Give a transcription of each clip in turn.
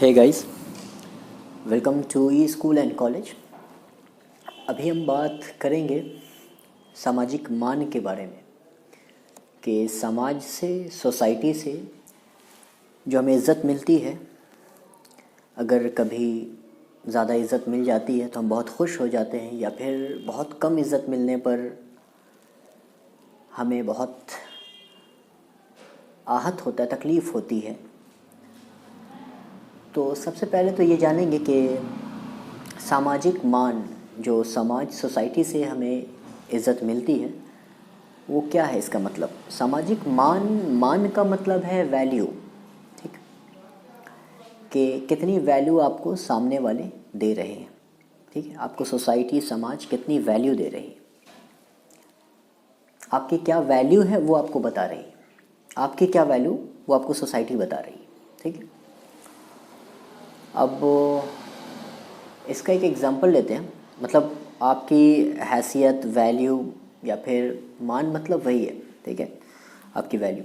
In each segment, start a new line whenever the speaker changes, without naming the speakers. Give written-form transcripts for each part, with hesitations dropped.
Hey guys, welcome to E school and college. अभी हम बात करेंगे सामाजिक मान के बारे में कि समाज से, सोसाइटी से जो हमें इज़्ज़त मिलती है, अगर कभी ज़्यादा इज़्ज़त मिल जाती है तो हम बहुत खुश हो जाते हैं, या फिर बहुत कम इज़्ज़त मिलने पर हमें बहुत आहत होता है, तकलीफ़ होती है। तो सबसे पहले तो ये जानेंगे कि सामाजिक मान, जो समाज, सोसाइटी से हमें इज़्ज़त मिलती है, वो क्या है। इसका मतलब सामाजिक मान का मतलब है वैल्यू। ठीक, कि कितनी वैल्यू आपको सामने वाले दे रहे हैं। ठीक है, आपको सोसाइटी, समाज कितनी वैल्यू दे रही है, आपकी क्या वैल्यू है वो आपको बता रही है। आपकी क्या वैल्यू वो आपको सोसाइटी बता रही है। ठीक है, अब इसका एक एग्ज़ाम्पल लेते हैं। मतलब आपकी हैसियत, वैल्यू या फिर मान, मतलब वही है। ठीक है, आपकी वैल्यू।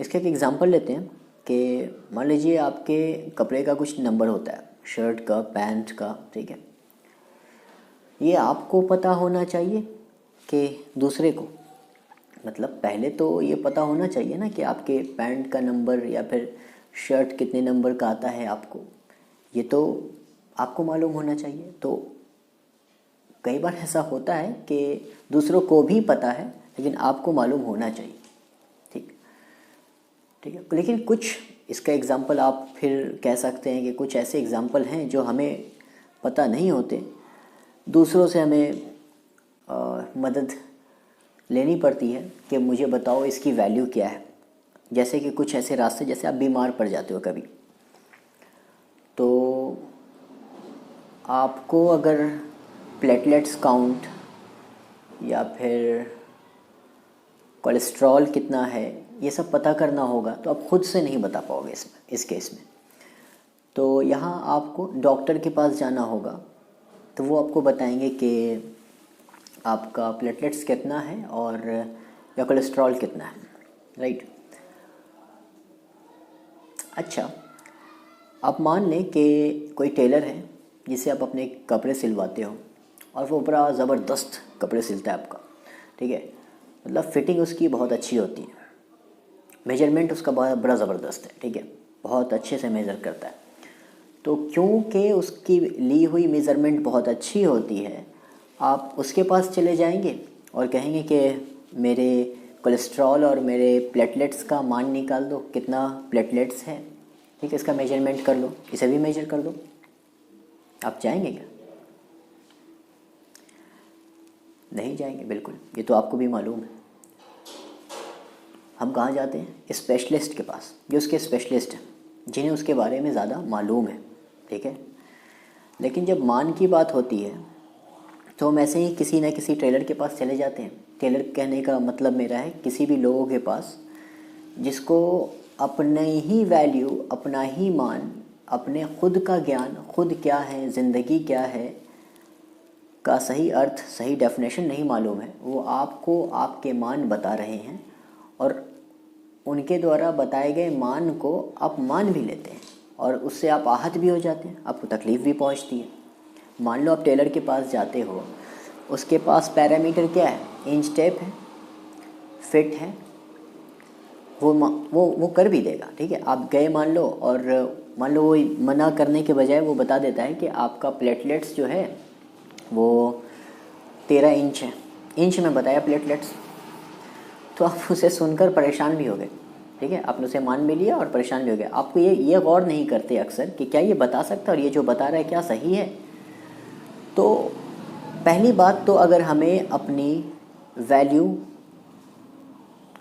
इसका एक एग्ज़ाम्पल लेते हैं कि मान लीजिए आपके कपड़े का कुछ नंबर होता है, शर्ट का, पैंट का। ठीक है, ये आपको पता होना चाहिए कि दूसरे को, मतलब पहले तो ये पता होना चाहिए ना कि आपके पैंट का नंबर या फिर शर्ट कितने नंबर का आता है आपको, ये तो आपको मालूम होना चाहिए। तो कई बार ऐसा होता है कि दूसरों को भी पता है लेकिन आपको मालूम होना चाहिए। ठीक ठीक है, लेकिन कुछ इसका एग्ज़ाम्पल आप फिर कह सकते हैं कि कुछ ऐसे एग्ज़ाम्पल हैं जो हमें पता नहीं होते, दूसरों से हमें मदद लेनी पड़ती है कि मुझे बताओ इसकी वैल्यू क्या है। जैसे कि कुछ ऐसे रास्ते, जैसे आप बीमार पड़ जाते हो कभी, तो आपको अगर प्लेटलेट्स काउंट या फिर कोलेस्ट्रॉल कितना है, ये सब पता करना होगा, तो आप खुद से नहीं बता पाओगे इस केस में। तो यहाँ आपको डॉक्टर के पास जाना होगा, तो वो आपको बताएंगे कि आपका प्लेटलेट्स कितना है और या कोलेस्ट्रॉल कितना है। राइट। अच्छा, आप मान लें कि कोई टेलर है जिसे आप अपने कपड़े सिलवाते हो, और वो बड़ा ज़बरदस्त कपड़े सिलता है आपका। ठीक है, मतलब फिटिंग उसकी बहुत अच्छी होती है, मेजरमेंट उसका बड़ा ज़बरदस्त है। ठीक है, बहुत अच्छे से मेज़र करता है। तो क्योंकि उसकी ली हुई मेज़रमेंट बहुत अच्छी होती है, आप उसके पास चले जाएंगे और कहेंगे कि मेरे कोलेस्ट्रॉल और मेरे प्लेटलेट्स का मान निकाल दो, कितना प्लेटलेट्स है। ठीक है, इसका मेजरमेंट कर लो, इसे भी मेजर कर दो। आप जाएंगे क्या? नहीं जाएंगे, बिल्कुल। ये तो आपको भी मालूम है। हम कहाँ जाते हैं? स्पेशलिस्ट के पास, जो उसके स्पेशलिस्ट हैं, जिन्हें उसके बारे में ज़्यादा मालूम है। ठीक है, लेकिन जब मान की बात होती है तो हम ऐसे ही किसी न किसी टेलर के पास चले जाते हैं। टेलर कहने का मतलब मेरा है किसी भी लोगों के पास जिसको अपने ही वैल्यू, अपना ही मान, अपने खुद का ज्ञान, खुद क्या है, ज़िंदगी क्या है का सही अर्थ, सही डेफिनेशन नहीं मालूम है। वो आपको आपके मान बता रहे हैं और उनके द्वारा बताए गए मान को आप मान भी लेते हैं और उससे आप आहत भी हो जाते हैं, आपको तकलीफ़ भी पहुंचती है। मान लो आप टेलर के पास जाते हो, उसके पास पैरामीटर क्या है? इंच टेप है, फिट है, वो कर भी देगा। ठीक है, आप गए मान लो, और मान लो वो मना करने के बजाय वो बता देता है कि आपका प्लेटलेट्स जो है वो 13 इंच है। इंच में बताया प्लेटलेट्स, तो आप उसे सुनकर परेशान भी हो गए। ठीक है, आपने उसे मान भी लिया और परेशान भी हो गया। आपको ये गौर नहीं करते अक्सर कि क्या ये बता सकता है और ये जो बता रहा है क्या सही है। तो पहली बात तो, अगर हमें अपनी वैल्यू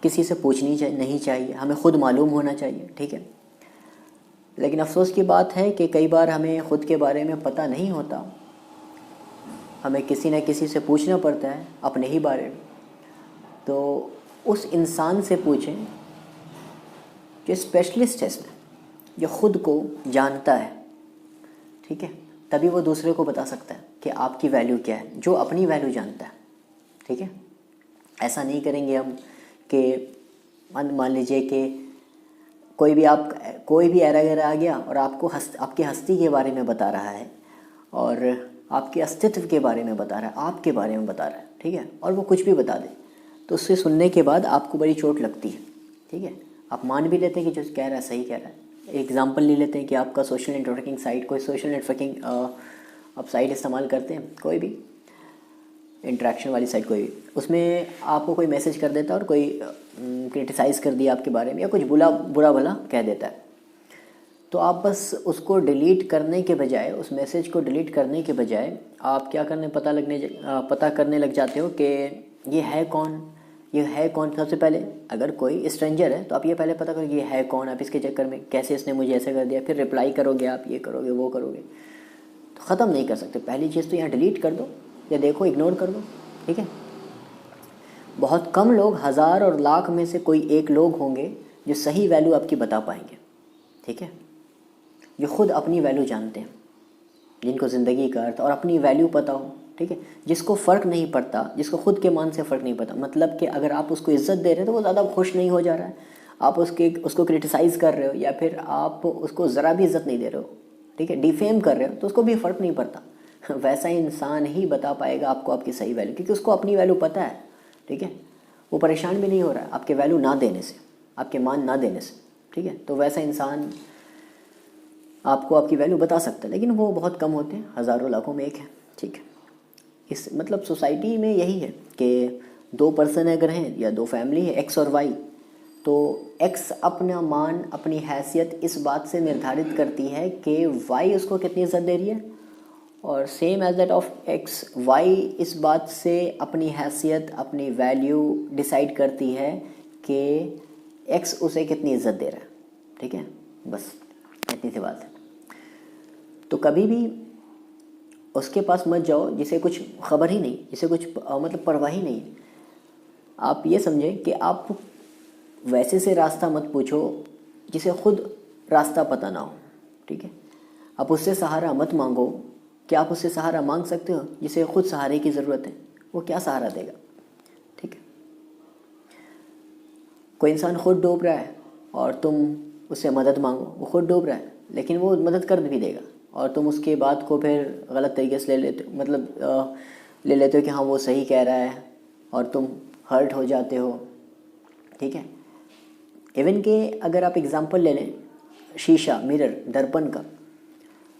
किसी से पूछनी नहीं चाहिए, हमें ख़ुद मालूम होना चाहिए। ठीक है, लेकिन अफसोस की बात है कि कई बार हमें ख़ुद के बारे में पता नहीं होता, हमें किसी न किसी से पूछना पड़ता है अपने ही बारे में। तो उस इंसान से पूछें जो स्पेशलिस्ट है इसमें, जो ख़ुद को जानता है। ठीक है, तभी वो दूसरे को बता सकता है कि आपकी वैल्यू क्या है, जो अपनी वैल्यू जानता है। ठीक है, ऐसा नहीं करेंगे हम कि मान लीजिए कि कोई भी एरा गैरा आ गया और आपको आपकी हस्ती के बारे में बता रहा है और आपके अस्तित्व के बारे में बता रहा है, आपके बारे में बता रहा है, ठीक है, और वो कुछ भी बता दे तो उससे सुनने के बाद आपको बड़ी चोट लगती है, ठीक है। आप मान भी लेते हैं कि जो कह रहा है सही कह रहा है। एग्जाम्पल ले लेते हैं कि आपका सोशल नेटवर्किंग साइट, कोई सोशल नेटवर्किंग आप साइट इस्तेमाल करते हैं, कोई भी इंटरेक्शन वाली साइट, कोई भी, उसमें आपको कोई मैसेज कर देता है और कोई क्रिटिसाइज़ कर दिया आपके बारे में या कुछ बुरा भला कह देता है, तो आप बस उसको डिलीट करने के बजाय, उस मैसेज को डिलीट करने के बजाय आप क्या पता करने लग जाते हो कि ये है कौन। सबसे पहले अगर कोई स्ट्रेंजर है तो आप ये पहले पता करो ये है कौन, आप इसके चक्कर में कैसे इसने मुझे ऐसा कर दिया, फिर रिप्लाई करोगे, आप ये करोगे वो करोगे, तो ख़त्म नहीं कर सकते। पहली चीज़ तो यहाँ डिलीट कर दो या देखो इग्नोर कर दो, ठीक है। बहुत कम लोग, 1000 और लाख में से कोई एक लोग होंगे जो सही वैल्यू आपकी बता पाएंगे, ठीक है, जो खुद अपनी वैल्यू जानते हैं, जिनको ज़िंदगी का अर्थ और अपनी वैल्यू पता हो, ठीक है, जिसको फ़र्क नहीं पड़ता, जिसको खुद के मान से फ़र्क नहीं पड़ता। मतलब कि अगर आप उसको इज़्ज़त दे रहे हो तो वो ज़्यादा खुश नहीं हो जा रहा है, आप उसको क्रिटिसाइज़ कर रहे हो या फिर आप उसको ज़रा भी इज़्ज़त नहीं दे रहे हो, ठीक है, डिफेम कर रहे हो, तो उसको भी फ़र्क नहीं पड़ता। वैसा इंसान ही बता पाएगा आपको आपकी सही वैल्यू, क्योंकि उसको अपनी वैल्यू पता है, ठीक है, वो परेशान भी नहीं हो रहा है आपके वैल्यू ना देने से, आपके मान ना देने से, ठीक है। तो वैसा इंसान आपको आपकी वैल्यू बता सकता है, लेकिन वो बहुत कम होते हैं, हज़ारों लाखों में एक है, ठीक है। इस मतलब सोसाइटी में यही है कि 2 पर्सन अगर हैं या 2 फैमिली है, एक्स और वाई, तो एक्स अपना मान, अपनी हैसियत इस बात से निर्धारित करती है कि वाई उसको कितनी इज्जत दे रही है, और same as that of X, Y इस बात से अपनी हैसियत, अपनी वैल्यू डिसाइड करती है कि एक्स उसे कितनी इज्जत दे रहा है, ठीक है। बस इतनी सी बात है। तो कभी भी उसके पास मत जाओ जिसे कुछ खबर ही नहीं, जिसे कुछ मतलब परवाह ही नहीं। आप ये समझें कि आप वैसे से रास्ता मत पूछो जिसे खुद रास्ता पता ना हो, ठीक है। आप उससे सहारा मत मांगो। क्या आप उससे सहारा मांग सकते हो जिसे खुद सहारे की ज़रूरत है? वो क्या सहारा देगा, ठीक है। कोई इंसान खुद डूब रहा है और तुम उससे मदद मांगो, वो खुद डूब रहा है लेकिन वो मदद कर भी देगा, और तुम उसके बात को फिर गलत तरीके से ले लेते हो, मतलब ले लेते हो कि हाँ वो सही कह रहा है, और तुम हर्ट हो जाते हो, ठीक है। इवन के अगर आप एग्ज़ाम्पल ले लें शीशा, मिरर, दर्पण का,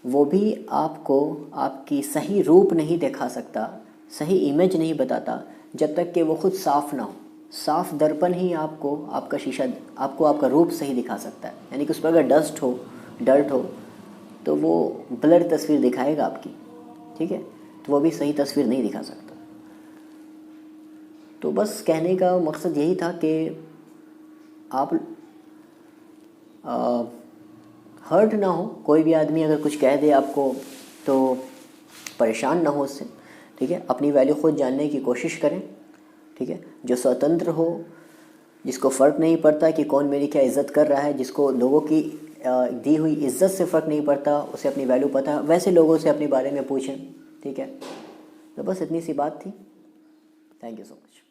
वो भी आपको आपकी सही रूप नहीं दिखा सकता, सही इमेज नहीं बताता जब तक कि वो खुद साफ़ ना हो। साफ़ दर्पण ही आपको आपका शीशा, आपको आपका रूप सही दिखा सकता है। यानी कि उस पर अगर डर्ट हो तो वो ब्लर तस्वीर दिखाएगा आपकी, ठीक है, तो वो भी सही तस्वीर नहीं दिखा सकता। तो बस कहने का मकसद यही था कि आप हर्ट ना हो। कोई भी आदमी अगर कुछ कह दे आपको तो परेशान ना हो उससे, ठीक है। अपनी वैल्यू खुद जानने की कोशिश करें, ठीक है। जो स्वतंत्र हो, जिसको फ़र्क नहीं पड़ता कि कौन मेरी क्या इज़्ज़त कर रहा है, जिसको लोगों की दी हुई इज़्ज़त से फ़र्क नहीं पड़ता, उसे अपनी वैल्यू पता है, वैसे लोगों से अपने बारे में पूछें, ठीक है। तो बस इतनी सी बात थी। Thank you so much.